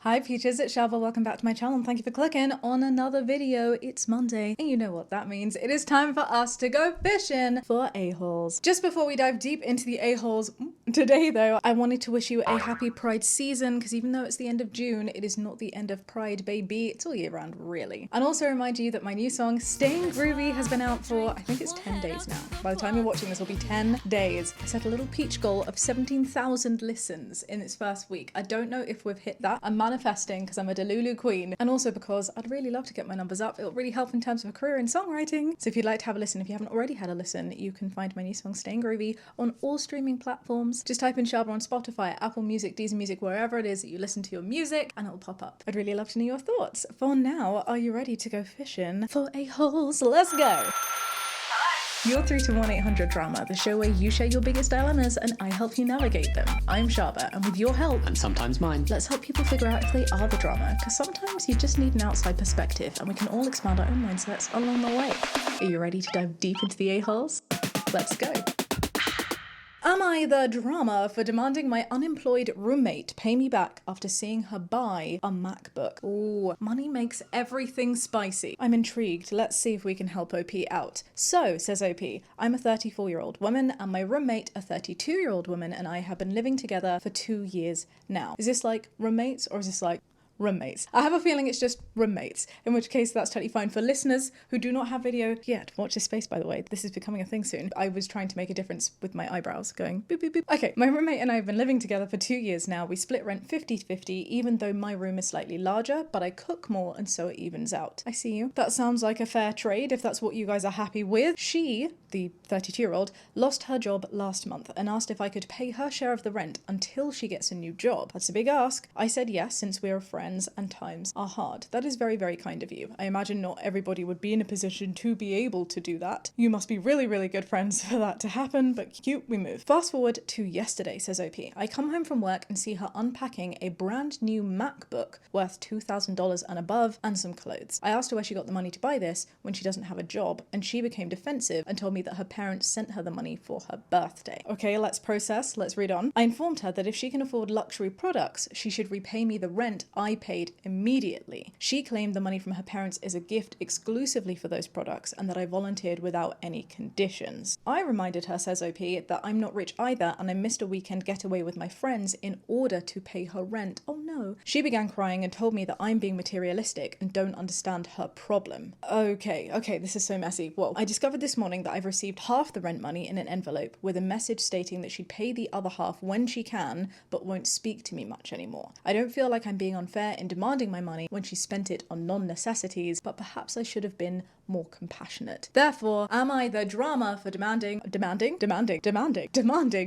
Hi peaches, it's Shaaba. Welcome back to my channel and thank you for clicking on another video. It's Monday and you know what that means. It is time for us to go fishing for a-holes. Just before we dive deep into the a-holes today though, I wanted to wish you a happy Pride season because even though it's the end of June, it is not the end of Pride, baby. It's all year round, really. And also remind you that my new song, Staying Groovy, has been out for, I think it's 10 days now. By the time you're watching this, will be 10 days. I set a little peach goal of 17,000 listens in its first week. I don't know if we've hit that. I'm manifesting because I'm a Delulu queen and also because I'd really love to get my numbers up. It'll really help in terms of a career in songwriting. So if you'd like to have a listen, if you haven't already had a listen, you can find my new song Staying Groovy on all streaming platforms. Just type in Shaaba on Spotify, Apple Music, Deezer Music, wherever it is that you listen to your music and it'll pop up. I'd really love to know your thoughts. For now, are you ready to go fishing for a-holes? Let's go! You're through to 1-800-DRAMA, the show where you share your biggest dilemmas and I help you navigate them. I'm Shaaba, and with your help, and sometimes mine, let's help people figure out if they are the drama, because sometimes you just need an outside perspective and we can all expand our own mindsets along the way. Are you ready to dive deep into the a-holes? Let's go. Am I the drama for demanding my unemployed roommate pay me back after seeing her buy a MacBook? Ooh, money makes everything spicy. I'm intrigued. Let's see if we can help OP out. So, says OP, I'm a 34-year-old woman and my roommate, a 32-year-old woman, and I have been living together for 2 years now. Is this like roommates or is this like roommates? I have a feeling it's just roommates, in which case that's totally fine. For listeners who do not have video yet, watch this space by the way, this is becoming a thing soon. I was trying to make a difference with my eyebrows going boop boop boop. Okay, my roommate and I have been living together for 2 years now. We split rent 50-50, even though my room is slightly larger, but I cook more and so it evens out. I see you. That sounds like a fair trade if that's what you guys are happy with. She, the 32-year-old, lost her job last month and asked if I could pay her share of the rent until she gets a new job. That's a big ask. I said yes, since we are friends and times are hard. That is very, very kind of you. I imagine not everybody would be in a position to be able to do that. You must be really, really good friends for that to happen, but cute, we move. Fast forward to yesterday, says OP. I come home from work and see her unpacking a brand new MacBook worth $2,000 and above and some clothes. I asked her where she got the money to buy this when she doesn't have a job, and she became defensive and told me that her parents sent her the money for her birthday. Okay, let's process, let's read on. I informed her that if she can afford luxury products, she should repay me the rent I paid immediately. She claimed the money from her parents is a gift exclusively for those products and that I volunteered without any conditions. I reminded her, says OP, that I'm not rich either and I missed a weekend getaway with my friends in order to pay her rent. Oh no. She began crying and told me that I'm being materialistic and don't understand her problem. Okay, this is so messy. Whoa. I discovered this morning that I've received half the rent money in an envelope with a message stating that she'd pay the other half when she can, but won't speak to me much anymore. I don't feel like I'm being unfair in demanding my money when she spent it on non-necessities, but perhaps I should have been more compassionate. Therefore, am I the drama for demanding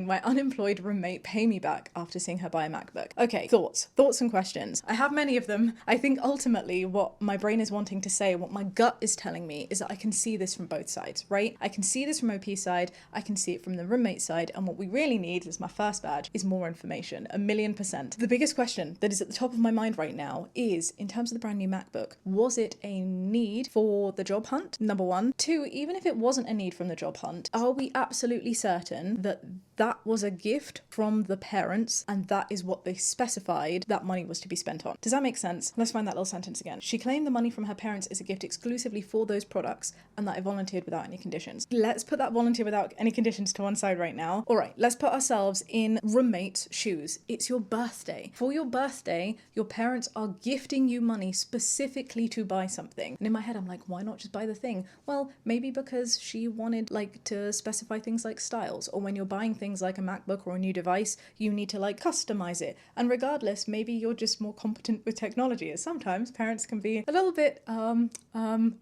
my unemployed roommate pay me back after seeing her buy a MacBook? Okay, thoughts and questions. I have many of them. I think ultimately what my brain is wanting to say, what my gut is telling me, is that I can see this from both sides, right? I can see this from OP's side, I can see it from the roommate side, and what we really need, as my first badge, is more information, 1,000,000%. The biggest question that is at the top of my mind right now is, in terms of the brand new MacBook, was it a need for the job hunt? Number one. Two, even if it wasn't a need from the job hunt, are we absolutely certain that that was a gift from the parents and that is what they specified that money was to be spent on? Does that make sense? Let's find that little sentence again. She claimed the money from her parents is a gift exclusively for those products and that I volunteered without any conditions. Let's put that volunteer without any conditions to one side right now. All right, let's put ourselves in roommate's shoes. It's your birthday. For your birthday, your parents are gifting you money specifically to buy something. And in my head, I'm like, why not just buy the thing? Well, maybe because she wanted to specify things like styles, or when you're buying things like a MacBook or a new device, you need to customize it. And regardless, maybe you're just more competent with technology, as sometimes parents can be a little bit, trying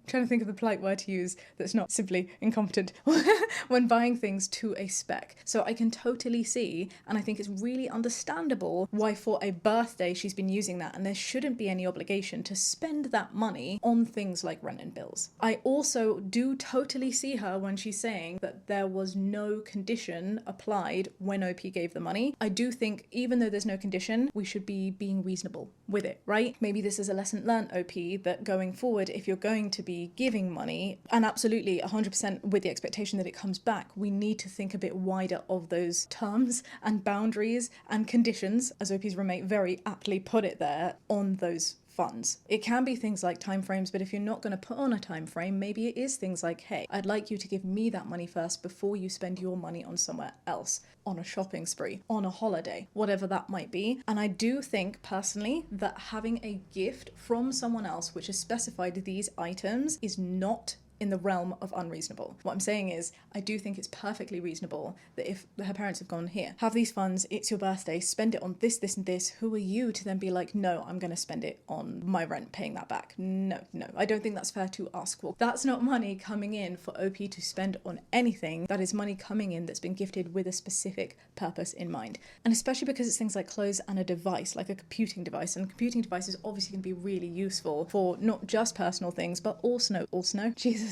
to think of the polite word to use that's not simply incompetent when buying things to a spec. So I can totally see, and I think it's really understandable why for a birthday she's been using that, and there shouldn't be any obligation to spend that money on things like rent and bills. I also do totally see her when she's saying that there was no condition applied when OP gave the money. I do think even though there's no condition, we should be being reasonable with it, right? Maybe this is a lesson learned, OP, that going forward, if you're going to be giving money, and absolutely 100% with the expectation that it comes back, we need to think a bit wider of those terms and boundaries and conditions, as OP's roommate very aptly put it there, set on those funds. It can be things like timeframes, but if you're not going to put on a time frame, maybe it is things like, hey, I'd like you to give me that money first before you spend your money on somewhere else, on a shopping spree, on a holiday, whatever that might be. And I do think personally that having a gift from someone else which has specified these items is not in the realm of unreasonable. What I'm saying is, I do think it's perfectly reasonable that if her parents have gone, here, have these funds, it's your birthday, spend it on this, this, and this, who are you to then be like, no, I'm going to spend it on my rent, paying that back? No, I don't think that's fair to ask for. That's not money coming in for OP to spend on anything. That is money coming in that's been gifted with a specific purpose in mind. And especially because it's things like clothes and a device, like a computing device. And a computing device is obviously going to be really useful for not just personal things, but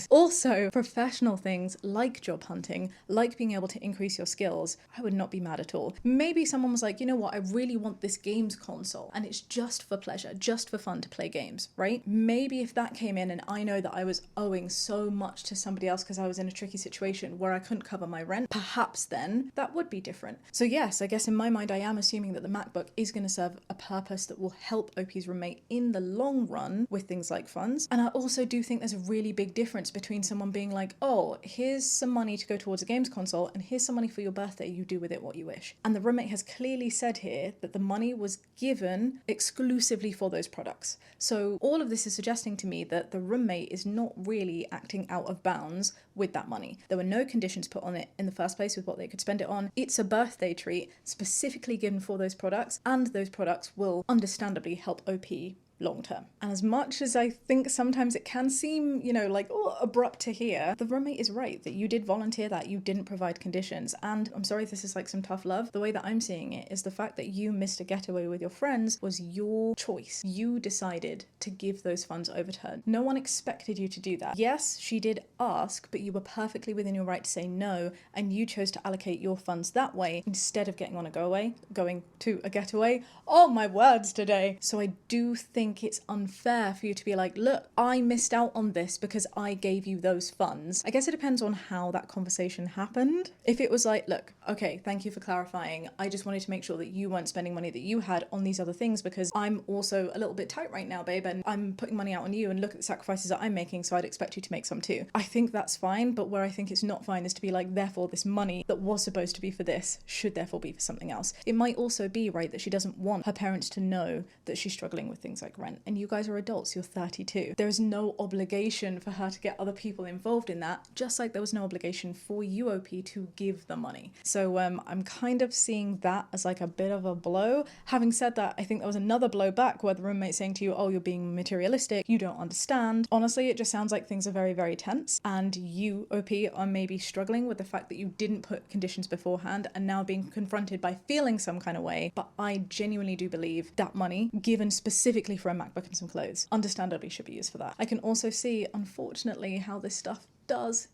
also professional things like job hunting, like being able to increase your skills. I would not be mad at all. Maybe someone was like, you know what, I really want this games console and it's just for pleasure, just for fun to play games, right? Maybe if that came in and I know that I was owing so much to somebody else because I was in a tricky situation where I couldn't cover my rent, perhaps then that would be different. So yes, I guess in my mind I am assuming that the MacBook is going to serve a purpose that will help OP's roommate in the long run with things like funds. And I also do think there's a really big difference between someone being like, oh, here's some money to go towards a games console and here's some money for your birthday, you do with it what you wish. And the roommate has clearly said here that the money was given exclusively for those products. So all of this is suggesting to me that the roommate is not really acting out of bounds with that money. There were no conditions put on it in the first place with what they could spend it on. It's a birthday treat specifically given for those products, and those products will understandably help OP long term. And as much as I think sometimes it can seem, like, oh, abrupt to hear, the roommate is right that you did volunteer that, you didn't provide conditions. And I'm sorry if this is like some tough love. The way that I'm seeing it is the fact that you missed a getaway with your friends was your choice. You decided to give those funds over to her. No one expected you to do that. Yes, she did ask, but you were perfectly within your right to say no, and you chose to allocate your funds that way instead of going to a getaway. Oh, my words today. So I do think it's unfair for you to be like, look, I missed out on this because I gave you those funds. I guess it depends on how that conversation happened. If it was like, look, okay, thank you for clarifying. I just wanted to make sure that you weren't spending money that you had on these other things because I'm also a little bit tight right now, babe, and I'm putting money out on you and look at the sacrifices that I'm making, so I'd expect you to make some too. I think that's fine, but where I think it's not fine is to be like, therefore this money that was supposed to be for this should therefore be for something else. It might also be, right, that she doesn't want her parents to know that she's struggling with things like rent. And you guys are adults, you're 32. There is no obligation for her to get other people involved in that, just like there was no obligation for you, OP, to give the money. So I'm kind of seeing that as like a bit of a blow. Having said that, I think there was another blow back where the roommate saying to you, oh, you're being materialistic, you don't understand. Honestly, it just sounds like things are very, very tense, and you, OP, are maybe struggling with the fact that you didn't put conditions beforehand and now being confronted by feeling some kind of way. But I genuinely do believe that money, given specifically for a MacBook and some clothes, understandably should be used for that. I can also see, unfortunately, how this stuff does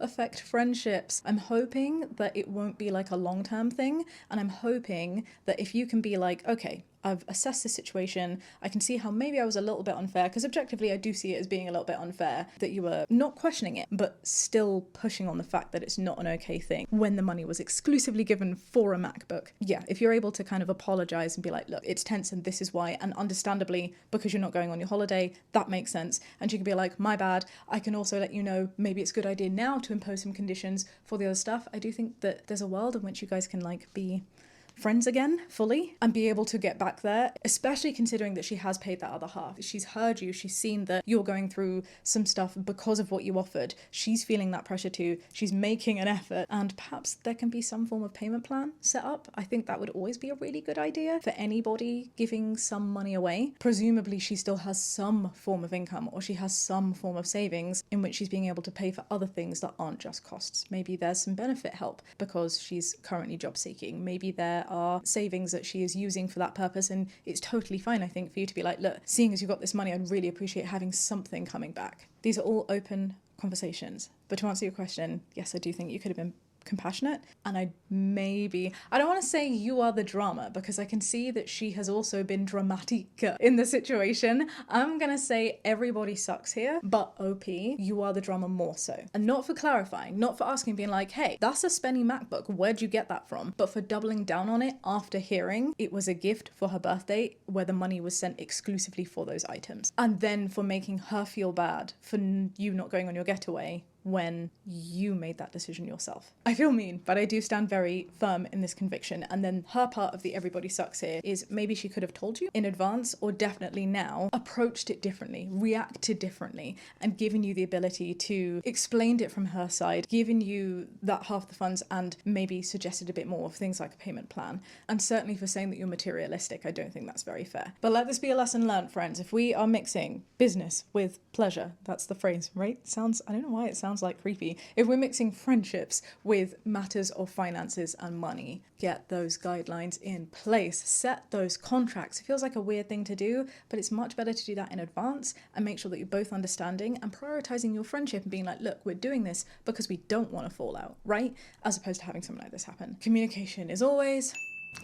affect friendships. I'm hoping that it won't be like a long-term thing, and I'm hoping that if you can be like, okay, I've assessed the situation, I can see how maybe I was a little bit unfair, because objectively I do see it as being a little bit unfair that you were not questioning it, but still pushing on the fact that it's not an okay thing when the money was exclusively given for a MacBook. Yeah, if you're able to kind of apologize and be like, look, it's tense and this is why, and understandably, because you're not going on your holiday, that makes sense. And she can be like, my bad, I can also let you know, maybe it's a good idea now to impose some conditions for the other stuff. I do think that there's a world in which you guys can like be friends again fully and be able to get back there, especially considering that she has paid that other half. She's heard you, she's seen that you're going through some stuff because of what you offered. She's feeling that pressure too. She's making an effort, and perhaps there can be some form of payment plan set up. I think that would always be a really good idea for anybody giving some money away. Presumably she still has some form of income, or she has some form of savings in which she's being able to pay for other things that aren't just costs. Maybe there's some benefit help because she's currently job seeking. Maybe there are savings that she is using for that purpose, and it's totally fine, I think, for you to be like, look, seeing as you've got this money, I'd really appreciate having something coming back. These are all open conversations. But to answer your question, yes, I do think you could have been compassionate. And I don't want to say you are the drama, because I can see that she has also been dramatic in the situation. I'm going to say everybody sucks here, but OP, you are the drama more so. And not for clarifying, not for asking, being like, hey, that's a spenny MacBook, where'd you get that from? But for doubling down on it after hearing it was a gift for her birthday where the money was sent exclusively for those items. And then for making her feel bad for you not going on your getaway when you made that decision yourself. I feel mean, but I do stand very firm in this conviction. And then her part of the everybody sucks here is maybe she could have told you in advance, or definitely now approached it differently, reacted differently, and given you the ability to explain it from her side, given you that half the funds, and maybe suggested a bit more of things like a payment plan. And certainly for saying that you're materialistic, I don't think that's very fair. But let this be a lesson learned, friends. If we are mixing business with pleasure, that's the phrase, right? I don't know why it sounds like creepy. If we're mixing friendships with matters of finances and money, get those guidelines in place, set those contracts. It feels like a weird thing to do, but it's much better to do that in advance and make sure that you're both understanding and prioritizing your friendship and being like, look, we're doing this because we don't want to fall out, right? As opposed to having something like this happen. Communication is always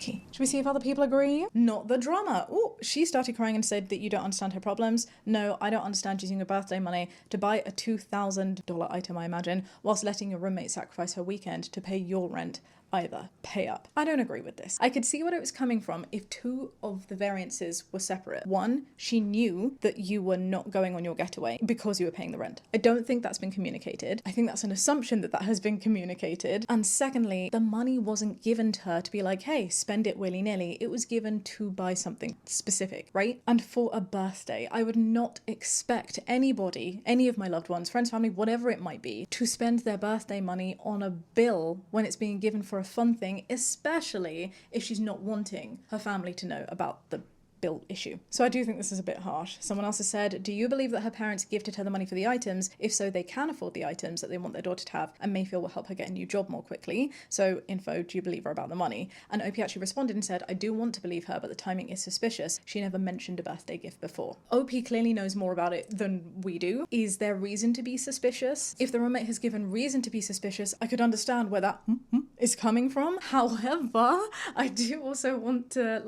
key. Should we see if other people agree? Not the drama. Oh, she started crying and said that you don't understand her problems. No, I don't understand using your birthday money to buy a $2,000 item, I imagine, whilst letting your roommate sacrifice her weekend to pay your rent. Either pay up. I don't agree with this. I could see what it was coming from if two of the variances were separate. One, she knew that you were not going on your getaway because you were paying the rent. I don't think that's been communicated. I think that's an assumption that has been communicated. And secondly, the money wasn't given to her to be like, hey, spend it willy-nilly. It was given to buy something specific, right? And for a birthday, I would not expect anybody, any of my loved ones, friends, family, whatever it might be, to spend their birthday money on a bill when it's being given for a fun thing, especially if she's not wanting her family to know about the bill issue. So I do think this is a bit harsh. Someone else has said, do you believe that her parents gifted her the money for the items? If so, they can afford the items that they want their daughter to have and may feel will help her get a new job more quickly. So info, do you believe her about the money? And OP actually responded and said, I do want to believe her, but the timing is suspicious. She never mentioned a birthday gift before. OP clearly knows more about it than we do. Is there reason to be suspicious? If the roommate has given reason to be suspicious, I could understand where that is coming from. However, I do also want to,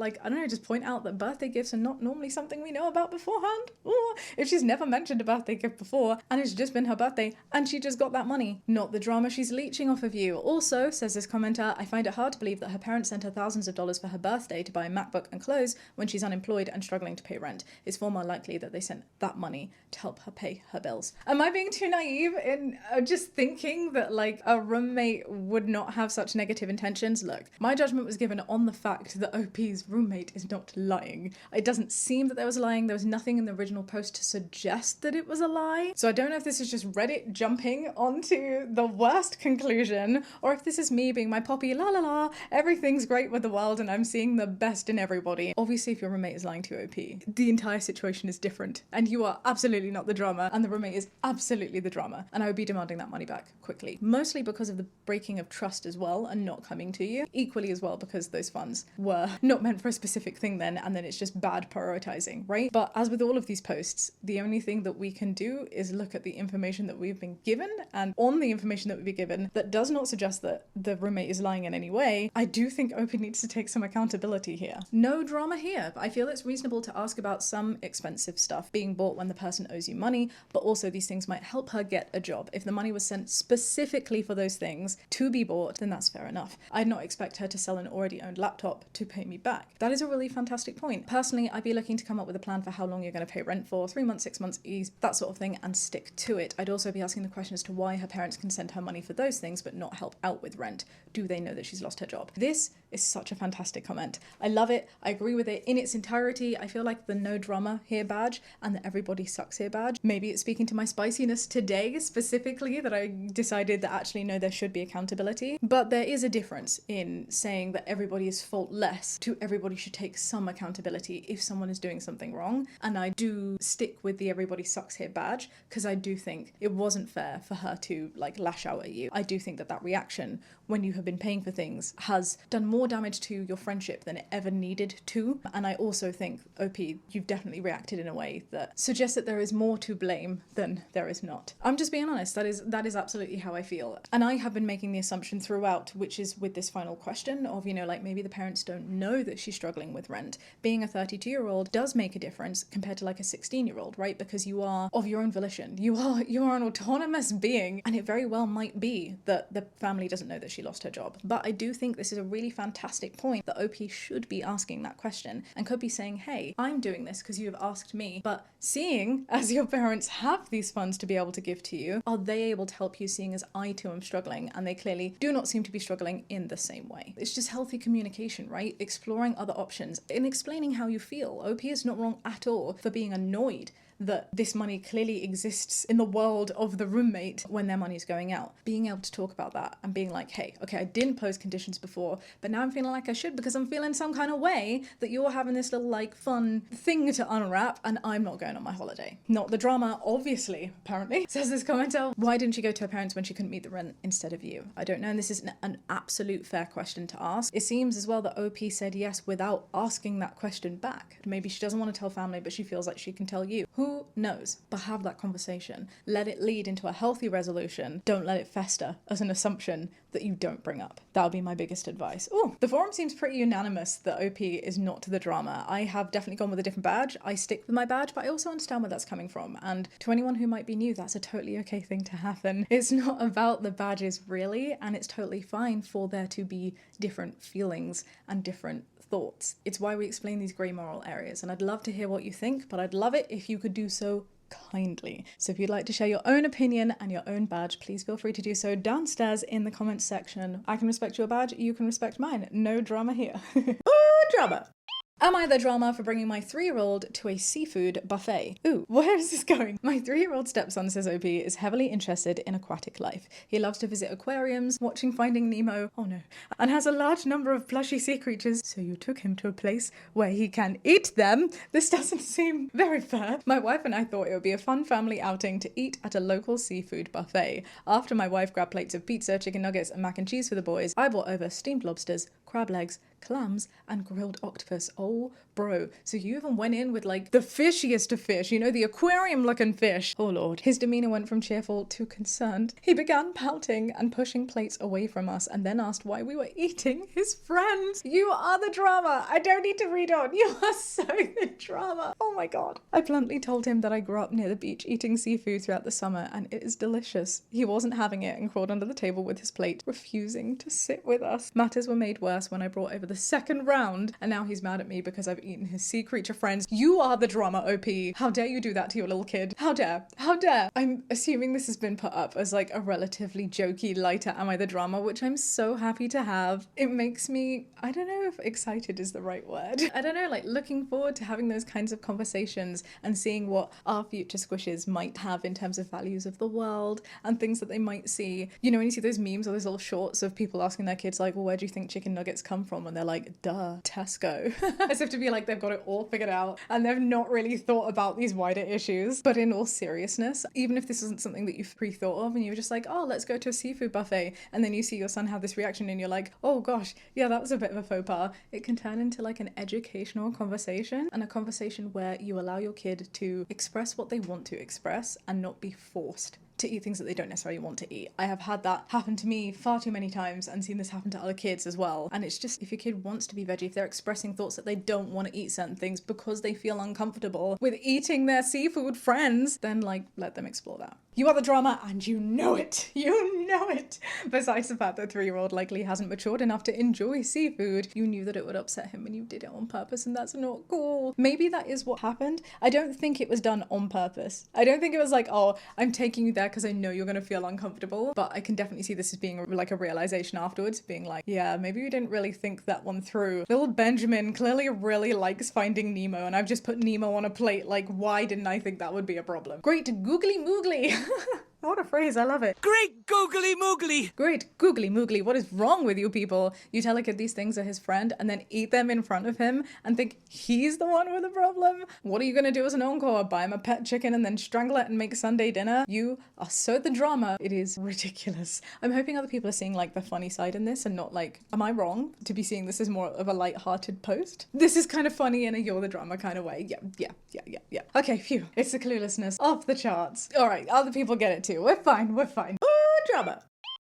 just point out that birthday gifts are not normally something we know about beforehand. Ooh, if she's never mentioned a birthday gift before and it's just been her birthday and she just got that money, not the drama she's leeching off of you. Also, says this commenter, I find it hard to believe that her parents sent her thousands of dollars for her birthday to buy a MacBook and clothes when she's unemployed and struggling to pay rent. It's far more likely that they sent that money to help her pay her bills. Am I being too naive in just thinking that a roommate would not have such negative intentions? Look, my judgment was given on the fact that OP's roommate is not lying. It doesn't seem that there was lying. There was nothing in the original post to suggest that it was a lie. So I don't know if this is just Reddit jumping onto the worst conclusion, or if this is me being my poppy la la la, everything's great with the world and I'm seeing the best in everybody. Obviously, if your roommate is lying to OP, the entire situation is different and you are absolutely not the drama and the roommate is absolutely the drama, and I would be demanding that money back quickly. Mostly because of the breaking of trust as well and not coming to you. Equally as well because those funds were not meant for a specific thing then, and then it's just bad prioritizing, right? But as with all of these posts, the only thing that we can do is look at the information that we've been given, and on the information that we've been given that does not suggest that the roommate is lying in any way, I do think OP needs to take some accountability here. No drama here. I feel it's reasonable to ask about some expensive stuff being bought when the person owes you money, but also these things might help her get a job. If the money was sent specifically for those things to be bought, then that's fair enough. I'd not expect her to sell an already owned laptop to pay me back. That is a really fantastic point. Personally, I'd be looking to come up with a plan for how long you're going to pay rent for, 3 months, 6 months, that sort of thing, and stick to it. I'd also be asking the question as to why her parents can send her money for those things but not help out with rent. Do they know that she's lost her job? This is such a fantastic comment. I love it. I agree with it in its entirety. I feel like the no drama here badge and the everybody sucks here badge, maybe it's speaking to my spiciness today specifically that I decided that actually no, there should be accountability. But there is a difference in saying that everybody is faultless to everybody should take some accountability accountability if someone is doing something wrong. And I do stick with the everybody sucks here badge, because I do think it wasn't fair for her to like lash out at you. I do think that that reaction when you have been paying for things has done more damage to your friendship than it ever needed to. And I also think, OP, you've definitely reacted in a way that suggests that there is more to blame than there is not. I'm just being honest. That is absolutely how I feel. And I have been making the assumption throughout, which is with this final question of, you know, like maybe the parents don't know that she's struggling with rent. Being a 32-year-old does make a difference compared to like a 16-year-old, right? Because you are of your own volition. You are an autonomous being, and it very well might be that the family doesn't know that she lost her job. But I do think this is a really fantastic point that OP should be asking that question and could be saying, hey, I'm doing this because you have asked me, but seeing as your parents have these funds to be able to give to you, are they able to help you, seeing as I too am struggling and they clearly do not seem to be struggling in the same way? It's just healthy communication, right? Exploring other options and explaining how you feel. OP is not wrong at all for being annoyed that this money clearly exists in the world of the roommate when their money's going out. Being able to talk about that and being like, hey, okay, I didn't pose conditions before, but now I'm feeling like I should because I'm feeling some kind of way that you're having this little like fun thing to unwrap and I'm not going on my holiday. Not the drama, obviously, apparently. Says this commenter, why didn't she go to her parents when she couldn't meet the rent instead of you? I don't know, and this is an absolute fair question to ask. It seems as well that OP said yes without asking that question back. Maybe she doesn't want to tell family, but she feels like she can tell you. Who knows? But have that conversation. Let it lead into a healthy resolution. Don't let it fester as an assumption that you don't bring up. That would be my biggest advice. Oh, the forum seems pretty unanimous that OP is not the drama. I have definitely gone with a different badge. I stick with my badge, but I also understand where that's coming from. And to anyone who might be new, that's a totally okay thing to happen. It's not about the badges really, and it's totally fine for there to be different feelings and different thoughts. It's why we explain these grey moral areas, and I'd love to hear what you think, but I'd love it if you could do so kindly. So if you'd like to share your own opinion and your own badge, please feel free to do so downstairs in the comments section. I can respect your badge, you can respect mine. No drama here. Oh, drama! Am I the drama for bringing my 3-year-old to a seafood buffet? Ooh, where is this going? My 3-year-old stepson, says OP, is heavily interested in aquatic life. He loves to visit aquariums, watching Finding Nemo, oh no, and has a large number of plushy sea creatures, so you took him to a place where he can eat them? This doesn't seem very fair. My wife and I thought it would be a fun family outing to eat at a local seafood buffet. After my wife grabbed plates of pizza, chicken nuggets, and mac and cheese for the boys, I brought over steamed lobsters, crab legs, clams, and grilled octopus. Oh, bro. So you even went in with like the fishiest of fish, you know, the aquarium looking fish. Oh lord. His demeanor went from cheerful to concerned. He began pouting and pushing plates away from us and then asked why we were eating his friends. You are the drama. I don't need to read on. You are so the drama. Oh my god. I bluntly told him that I grew up near the beach eating seafood throughout the summer and it is delicious. He wasn't having it and crawled under the table with his plate, refusing to sit with us. Matters were made worse when I brought over the second round and now he's mad at me because I've eaten his sea creature friends. You are the drama, OP. How dare you do that to your little kid? How dare? How dare? I'm assuming this has been put up as like a relatively jokey, lighter Am I the Drama, which I'm so happy to have. It makes me, I don't know if excited is the right word. I don't know, like looking forward to having those kinds of conversations and seeing what our future squishes might have in terms of values of the world and things that they might see. You know, when you see those memes or those little shorts of people asking their kids like, well, where do you think chicken nuggets come from? And they're like, duh, Tesco. As if to be like they've got it all figured out and they've not really thought about these wider issues. But in all seriousness, even if this isn't something that you've pre-thought of and you were just like, oh, let's go to a seafood buffet, and then you see your son have this reaction and you're like, oh gosh, yeah, that was a bit of a faux pas. It can turn into like an educational conversation, and a conversation where you allow your kid to express what they want to express and not be forced to eat things that they don't necessarily want to eat. I have had that happen to me far too many times and seen this happen to other kids as well. And it's just, if your kid wants to be veggie, if they're expressing thoughts that they don't want to eat certain things because they feel uncomfortable with eating their seafood friends, then like let them explore that. You are the drama and you know it. You know it. Besides the fact that 3-year-old likely hasn't matured enough to enjoy seafood, you knew that it would upset him and you did it on purpose, and that's not cool. Maybe that is what happened. I don't think it was done on purpose. I don't think it was like, oh, I'm taking you there because I know you're going to feel uncomfortable. But I can definitely see this as being like a realization afterwards, being like, yeah, maybe we didn't really think that one through. Little Benjamin clearly really likes Finding Nemo and I've just put Nemo on a plate. Like, why didn't I think that would be a problem? Great googly moogly. What a phrase, I love it. Great googly moogly! Great googly moogly, what is wrong with you people? You tell a kid these things are his friend and then eat them in front of him and think he's the one with a problem? What are you gonna do as an encore? Buy him a pet chicken and then strangle it and make Sunday dinner? You are so the drama. It is ridiculous. I'm hoping other people are seeing like the funny side in this and not like, am I wrong to be seeing this as more of a light-hearted post? This is kind of funny in a you're the drama kind of way. Yeah. Okay, phew. It's the cluelessness off the charts. All right, other people get it too. We're fine. Ooh, drama.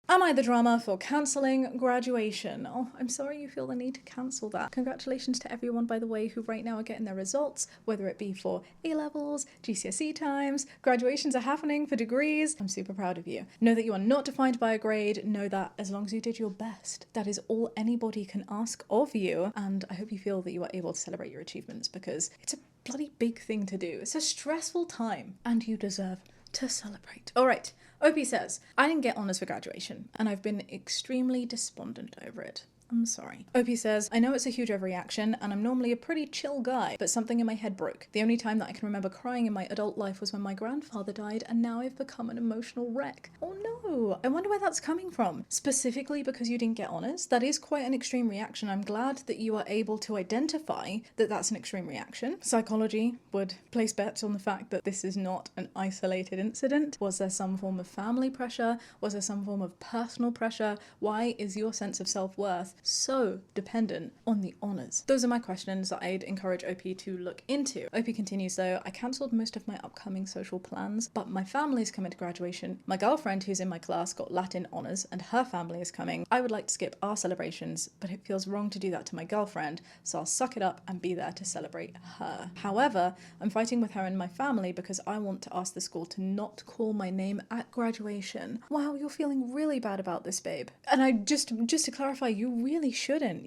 Am I the drama for cancelling graduation? Oh, I'm sorry you feel the need to cancel that. Congratulations to everyone, by the way, who right now are getting their results, whether it be for A-levels, GCSE times, graduations are happening for degrees. I'm super proud of you. Know that you are not defined by a grade. Know that as long as you did your best, that is all anybody can ask of you. And I hope you feel that you are able to celebrate your achievements because it's a bloody big thing to do. It's a stressful time and you deserve to celebrate. All right. OP says, I didn't get honours for graduation and I've been extremely despondent over it. I'm sorry. OP says, I know it's a huge overreaction and I'm normally a pretty chill guy, but something in my head broke. The only time that I can remember crying in my adult life was when my grandfather died and now I've become an emotional wreck. Oh no, I wonder where that's coming from. Specifically because you didn't get honours? That is quite an extreme reaction. I'm glad that you are able to identify that that's an extreme reaction. Psychology would place bets on the fact that this is not an isolated incident. Was there some form of family pressure? Was there some form of personal pressure? Why is your sense of self-worth so dependent on the honours? Those are my questions that I'd encourage OP to look into. OP continues though, I cancelled most of my upcoming social plans, but my family's coming to graduation. My girlfriend who's in my class got Latin honours and her family is coming. I would like to skip our celebrations, but it feels wrong to do that to my girlfriend, so I'll suck it up and be there to celebrate her. However, I'm fighting with her and my family because I want to ask the school to not call my name at graduation. Wow, you're feeling really bad about this, babe. And I just to clarify, you really shouldn't.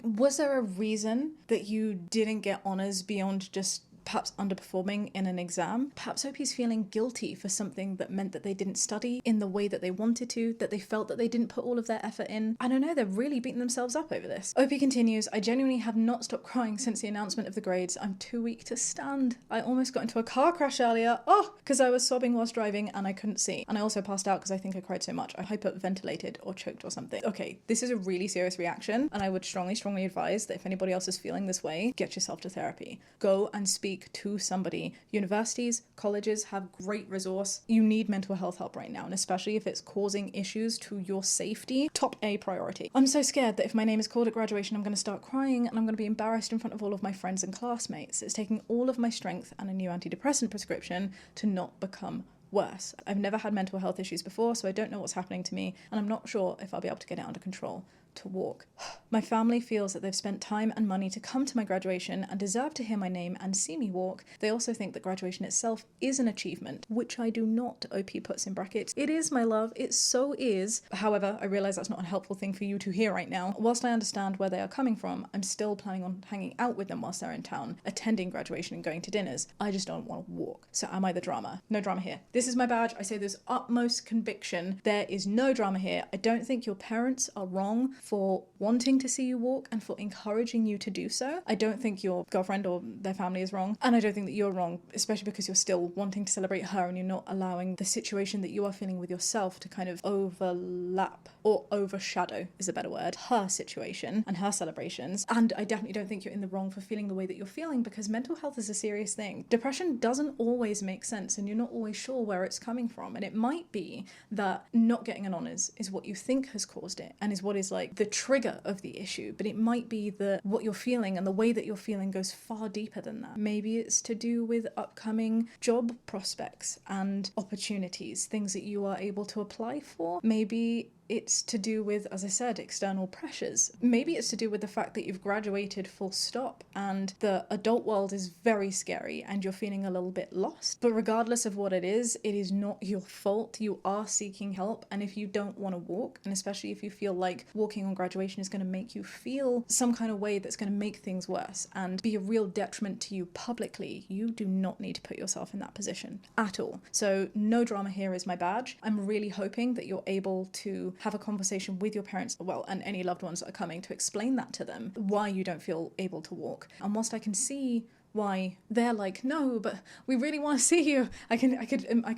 Was there a reason that you didn't get honours beyond just perhaps underperforming in an exam? Perhaps OP's feeling guilty for something that meant that they didn't study in the way that they wanted to, that they felt that they didn't put all of their effort in. I don't know, they're really beating themselves up over this. OP continues, I genuinely have not stopped crying since the announcement of the grades. I'm too weak to stand. I almost got into a car crash earlier. Because I was sobbing whilst driving and I couldn't see. And I also passed out because I think I cried so much. I hyperventilated or choked or something. Okay, this is a really serious reaction and I would strongly advise that if anybody else is feeling this way, get yourself to therapy. Go and speak to somebody. Universities, colleges have great resource. You need mental health help right now, and especially if it's causing issues to your safety, top A priority. I'm so scared that if my name is called at graduation, I'm going to start crying and I'm going to be embarrassed in front of all of my friends and classmates. It's taking all of my strength and a new antidepressant prescription to not become worse. I've never had mental health issues before, so I don't know what's happening to me, and I'm not sure if I'll be able to get it under control to walk. My family feels that they've spent time and money to come to my graduation and deserve to hear my name and see me walk. They also think that graduation itself is an achievement, which I do not, OP puts in brackets. It is, my love, it so is. However, I realise that's not a helpful thing for you to hear right now. Whilst I understand where they are coming from, I'm still planning on hanging out with them whilst they're in town, attending graduation and going to dinners. I just don't want to walk. So am I the drama? No drama here. This is my badge. I say this utmost conviction. There is no drama here. I don't think your parents are wrong for wanting to see you walk and for encouraging you to do so. I don't think your girlfriend or their family is wrong, and I don't think that you're wrong, especially because you're still wanting to celebrate her and you're not allowing the situation that you are feeling with yourself to kind of overlap or overshadow is a better word, her situation and her celebrations. And I definitely don't think you're in the wrong for feeling the way that you're feeling, because mental health is a serious thing. Depression doesn't always make sense and you're not always sure where it's coming from, and it might be that not getting an honours is what you think has caused it and is what is like the trigger of the issue, but it might be that what you're feeling and the way that you're feeling goes far deeper than that. Maybe it's to do with upcoming job prospects and opportunities, things that you are able to apply for. Maybe it's to do with, as I said, external pressures. Maybe it's to do with the fact that you've graduated full stop and the adult world is very scary and you're feeling a little bit lost. But regardless of what it is not your fault. You are seeking help, and if you don't want to walk, and especially if you feel like walking on graduation is going to make you feel some kind of way that's going to make things worse and be a real detriment to you publicly, you do not need to put yourself in that position at all. So no drama here is my badge. I'm really hoping that you're able to have a conversation with your parents, well, and any loved ones that are coming, to explain that to them, why you don't feel able to walk. And whilst I can see why they're like, no, but we really want to see you. I can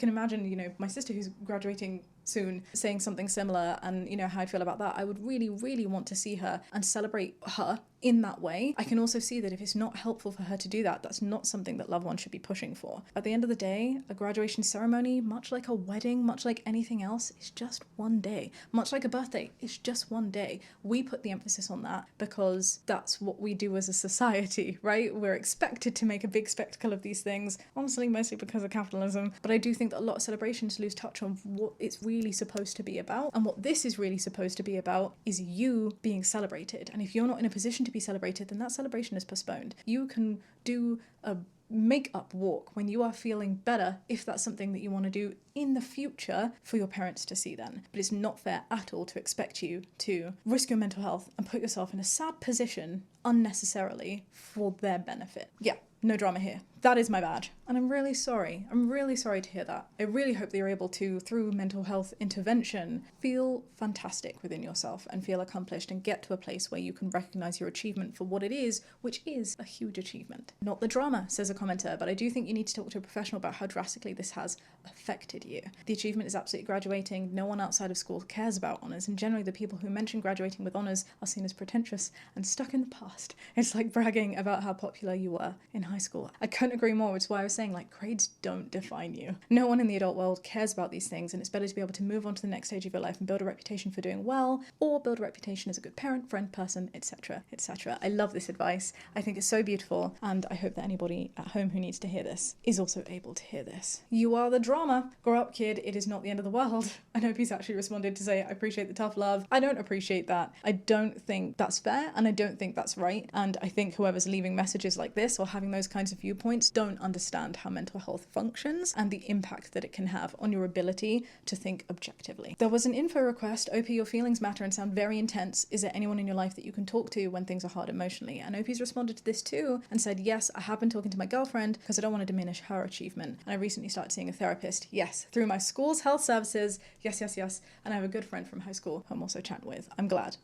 imagine, you know, my sister who's graduating soon saying something similar, and you know how I feel about that. I would really, really want to see her and celebrate her in that way. I can also see that if it's not helpful for her to do that, that's not something that loved ones should be pushing for. At the end of the day, a graduation ceremony, much like a wedding, much like anything else, is just one day. Much like a birthday, it's just one day. We put the emphasis on that because that's what we do as a society, right? We're expected to make a big spectacle of these things, honestly, mostly because of capitalism. But I do think that a lot of celebrations lose touch on what it's really supposed to be about. And what this is really supposed to be about is you being celebrated. And if you're not in a position to be celebrated, then that celebration is postponed. You can do a make-up walk when you are feeling better if that's something that you want to do in the future for your parents to see then. But it's not fair at all to expect you to risk your mental health and put yourself in a sad position unnecessarily for their benefit. Yeah, no drama here. That is my badge. And I'm really sorry. I'm really sorry to hear that. I really hope that you're able to, through mental health intervention, feel fantastic within yourself and feel accomplished and get to a place where you can recognize your achievement for what it is, which is a huge achievement. Not the drama, says a commenter, but I do think you need to talk to a professional about how drastically this has affected you. The achievement is absolutely graduating. No one outside of school cares about honours, and generally the people who mention graduating with honours are seen as pretentious and stuck in the past. It's like bragging about how popular you were in high school. I couldn't agree more, which is why I was saying, like, grades don't define you. No one in the adult world cares about these things, and it's better to be able to move on to the next stage of your life and build a reputation for doing well, or build a reputation as a good parent, friend, person, etc., etc. I love this advice. I think it's so beautiful, and I hope that anybody at home who needs to hear this is also able to hear this. You are the drama. Grow up, kid. It is not the end of the world. I know he's actually responded to say, I appreciate the tough love. I don't appreciate that. I don't think that's fair, and I don't think that's right. And I think whoever's leaving messages like this or having those kinds of viewpoints don't understand how mental health functions and the impact that it can have on your ability to think objectively. There was an info request. OP, your feelings matter and sound very intense. Is there anyone in your life that you can talk to when things are hard emotionally? And OP's responded to this too and said, yes, I have been talking to my girlfriend because I don't want to diminish her achievement. And I recently started seeing a therapist. Yes, through my school's health services. Yes, yes, yes. And I have a good friend from high school who I'm also chatting with. I'm glad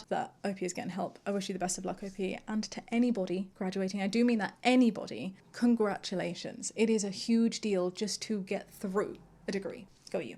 that OP is getting help. I wish you the best of luck, OP. And to anybody graduating, I do mean that, anybody, congratulations. It is a huge deal just to get through a degree. Go you.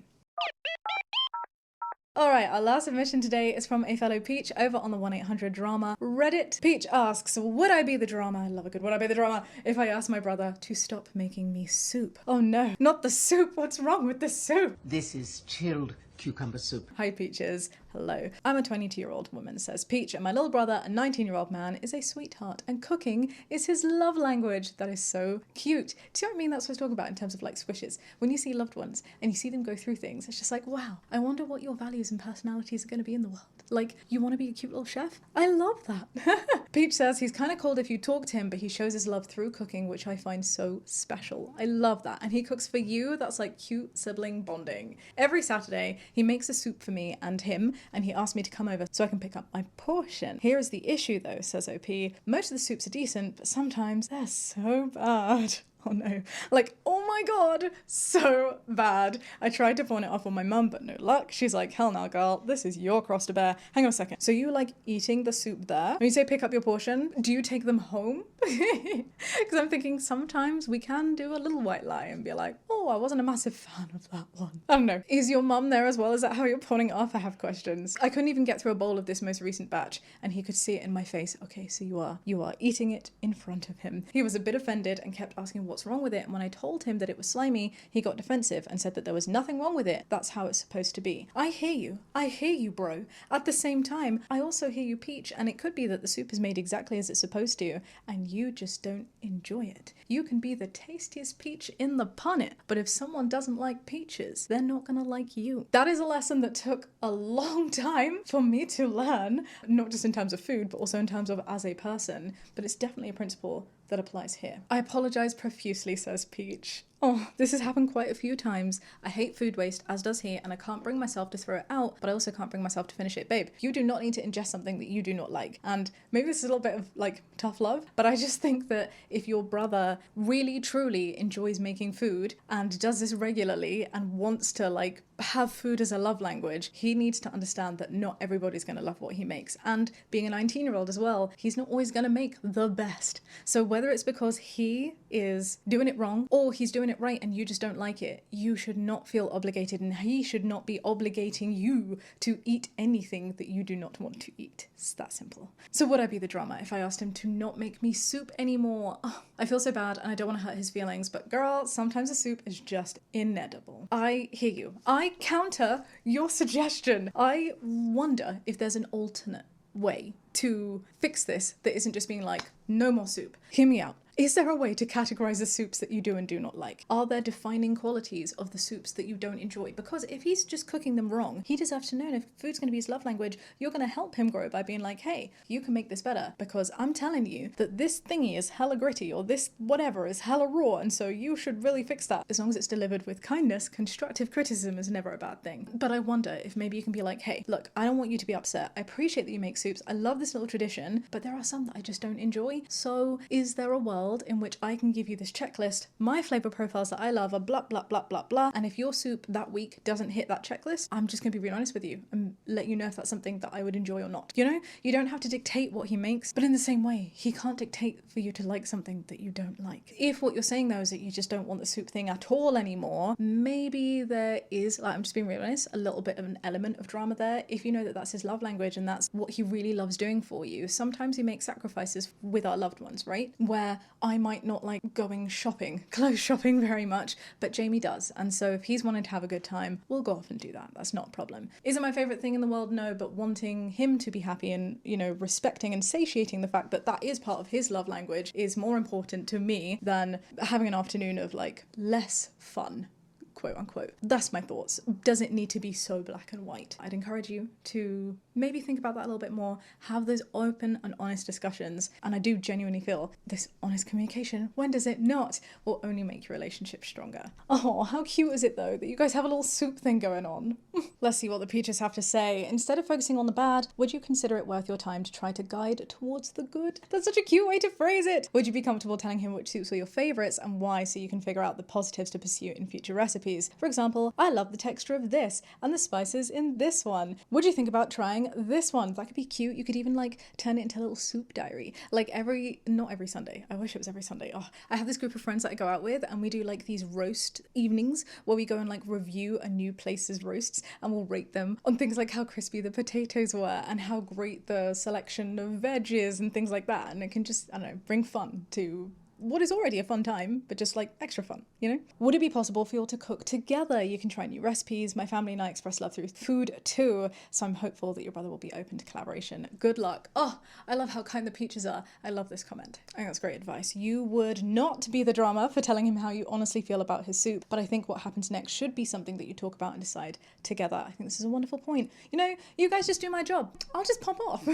Alright, our last submission today is from a fellow Peach over on the 1-800-DRAMA Reddit. Peach asks, would I be the drama? I love a good would I be the drama if I asked my brother to stop making me soup? Oh no, not the soup. What's wrong with the soup? This is chilled cucumber soup. Hi Peaches. Hello. I'm a 22-year-old woman, says Peach, and my little brother, a 19-year-old man, is a sweetheart, and cooking is his love language. That is so cute. Do you know what I mean? That's what I talk about in terms of like swishes. When you see loved ones and you see them go through things, it's just like, wow, I wonder what your values and personalities are going to be in the world. Like, you want to be a cute little chef? I love that. Peach says he's kind of cold if you talk to him, but he shows his love through cooking, which I find so special. I love that. And he cooks for you. That's like cute sibling bonding. Every Saturday, he makes a soup for me and him, and he asked me to come over so I can pick up my portion. Here is the issue though, says OP. Most of the soups are decent, but sometimes they're so bad. Oh no. Like, oh my god, so bad. I tried to pawn it off on my mum, but no luck. She's like, hell no, girl, this is your cross to bear. Hang on a second. So you like eating the soup there? When you say pick up your portion, do you take them home? Because I'm thinking sometimes we can do a little white lie and be like, oh, I wasn't a massive fan of that one. I don't know. Is your mum there as well? Is that how you're pawning it off? I have questions. I couldn't even get through a bowl of this most recent batch, and he could see it in my face. Okay, so you are eating it in front of him. He was a bit offended and kept asking what's wrong with it, and when I told him that it was slimy, he got defensive and said that there was nothing wrong with it. That's how it's supposed to be. I hear you, bro. At the same time, I also hear you, Peach, and it could be that the soup is made exactly as it's supposed to, and you just don't enjoy it. You can be the tastiest peach in the punnet, but if someone doesn't like peaches, they're not gonna like you. That is a lesson that took a long time for me to learn, not just in terms of food, but also in terms of as a person, but it's definitely a principle that applies here. I apologize profusely, says Peach. Oh, this has happened quite a few times. I hate food waste, as does he, and I can't bring myself to throw it out, but I also can't bring myself to finish it. Babe, you do not need to ingest something that you do not like. And maybe this is a little bit of like tough love, but I just think that if your brother really truly enjoys making food and does this regularly and wants to like have food as a love language, he needs to understand that not everybody's going to love what he makes. And being a 19-year-old as well, he's not always going to make the best. So whether it's because he is doing it wrong or he's doing it right and you just don't like it, you should not feel obligated, and he should not be obligating you to eat anything that you do not want to eat. It's that simple. So would I be the drama if I asked him to not make me soup anymore? Oh, I feel so bad and I don't want to hurt his feelings, but girl, sometimes a soup is just inedible. I hear you. I counter your suggestion. I wonder if there's an alternate way to fix this that isn't just being like, no more soup. Hear me out. Is there a way to categorize the soups that you do and do not like? Are there defining qualities of the soups that you don't enjoy? Because if he's just cooking them wrong, he deserves to know, and if food's going to be his love language, you're going to help him grow by being like, hey, you can make this better because I'm telling you that this thingy is hella gritty or this whatever is hella raw, and so you should really fix that. As long as it's delivered with kindness, constructive criticism is never a bad thing. But I wonder if maybe you can be like, hey, look, I don't want you to be upset. I appreciate that you make soups. I love this little tradition, but there are some that I just don't enjoy. So is there a world in which I can give you this checklist? My flavor profiles that I love are blah, blah, blah, blah, blah. And if your soup that week doesn't hit that checklist, I'm just going to be really honest with you and let you know if that's something that I would enjoy or not. You know, you don't have to dictate what he makes, but in the same way, he can't dictate for you to like something that you don't like. If what you're saying though is that you just don't want the soup thing at all anymore, maybe there is, like, I'm just being really honest, a little bit of an element of drama there. If you know that that's his love language and that's what he really loves doing for you, sometimes we make sacrifices with our loved ones, right? Where I might not like going shopping, clothes shopping very much, but Jamie does. And so if he's wanting to have a good time, we'll go off and do that. That's not a problem. Is it my favorite thing in the world? No, but wanting him to be happy and, you know, respecting and satiating the fact that that is part of his love language is more important to me than having an afternoon of like less fun, quote unquote. That's my thoughts. Does it need to be so black and white? I'd encourage you to maybe think about that a little bit more, have those open and honest discussions. And I do genuinely feel this honest communication, when does it not, will only make your relationship stronger. Oh, how cute is it though that you guys have a little soup thing going on? Let's see what the peaches have to say. Instead of focusing on the bad, would you consider it worth your time to try to guide towards the good? That's such a cute way to phrase it. Would you be comfortable telling him which soups were your favorites and why, so you can figure out the positives to pursue in future recipes? For example, I love the texture of this and the spices in this one. Would you think about trying this one? That could be cute. You could even like turn it into a little soup diary. Like not every Sunday. I wish it was every Sunday. Oh, I have this group of friends that I go out with and we do like these roast evenings where we go and like review a new place's roasts and we'll rate them on things like how crispy the potatoes were and how great the selection of veg is and things like that. And it can just, I don't know, bring fun to what is already a fun time, but just like extra fun, you know? Would it be possible for you all to cook together? You can try new recipes. My family and I express love through food too, so I'm hopeful that your brother will be open to collaboration. Good luck. Oh, I love how kind the peaches are. I love this comment. I think that's great advice. You would not be the drama for telling him how you honestly feel about his soup, but I think what happens next should be something that you talk about and decide together. I think this is a wonderful point. You know, you guys just do my job. I'll just pop off.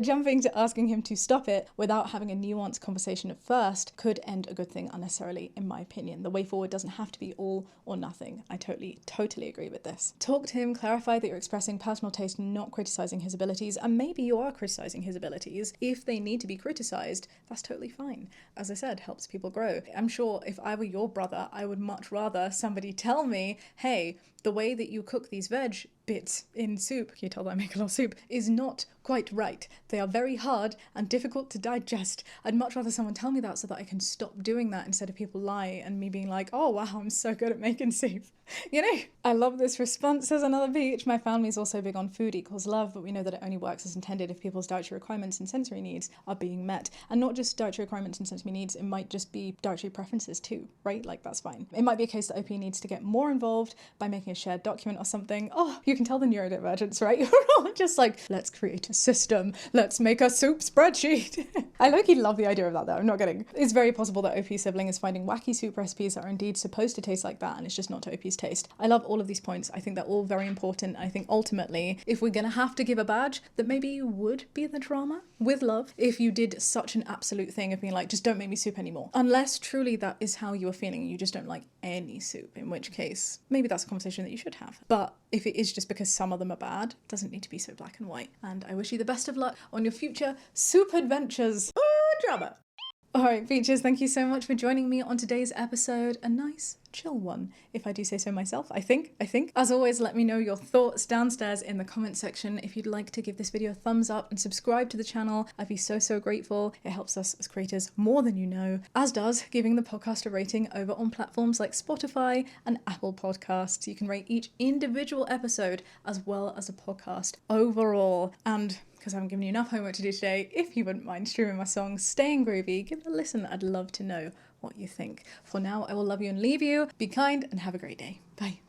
Jumping to asking him to stop it without having a nuanced conversation at first could end a good thing unnecessarily, in my opinion. The way forward doesn't have to be all or nothing. I totally agree with this. Talk to him, clarify that you're expressing personal taste, not criticizing his abilities, and maybe you are criticizing his abilities. If they need to be criticized, that's totally fine. As I said, helps people grow. I'm sure if I were your brother, I would much rather somebody tell me, hey, the way that you cook these veg bits in soup, can you tell that I make a lot of soup, is not quite right. They are very hard and difficult to digest. I'd much rather someone tell me that so that I can stop doing that instead of people lie and me being like, oh wow, I'm so good at making soup. You know, I love this response, says another peach. My family is also big on food equals love, but we know that it only works as intended if people's dietary requirements and sensory needs are being met. And not just dietary requirements and sensory needs, it might just be dietary preferences too, right? Like, that's fine. It might be a case that OP needs to get more involved by making a shared document or something. Oh, You can tell the neurodivergents, right? You're all just like, let's create a system. Let's make a soup spreadsheet. I low-key love the idea of that though, I'm not kidding. It's very possible that OP's sibling is finding wacky soup recipes that are indeed supposed to taste like that and it's just not to OP's taste. I love all of these points. I think they're all very important. I think ultimately, if we're gonna have to give a badge, that maybe you would be the drama with love if you did such an absolute thing of being like, just don't make me soup anymore. Unless truly that is how you are feeling, you just don't like any soup, in which case maybe that's a conversation that you should have. But if it is just because some of them are bad, it doesn't need to be so black and white. And I wish you the best of luck on your future soup adventures. Drama. Alright, Peaches, thank you so much for joining me on today's episode. A nice, chill one, if I do say so myself, I think. As always, let me know your thoughts downstairs in the comment section. If you'd like to give this video a thumbs up and subscribe to the channel, I'd be so grateful. It helps us as creators more than you know, as does giving the podcast a rating over on platforms like Spotify and Apple Podcasts. You can rate each individual episode as well as a podcast overall. And because I haven't given you enough homework to do today, if you wouldn't mind streaming my song Staying Groovy, give it a listen. I'd love to know what you think. For now, I will love you and leave you. Be kind and have a great day. Bye.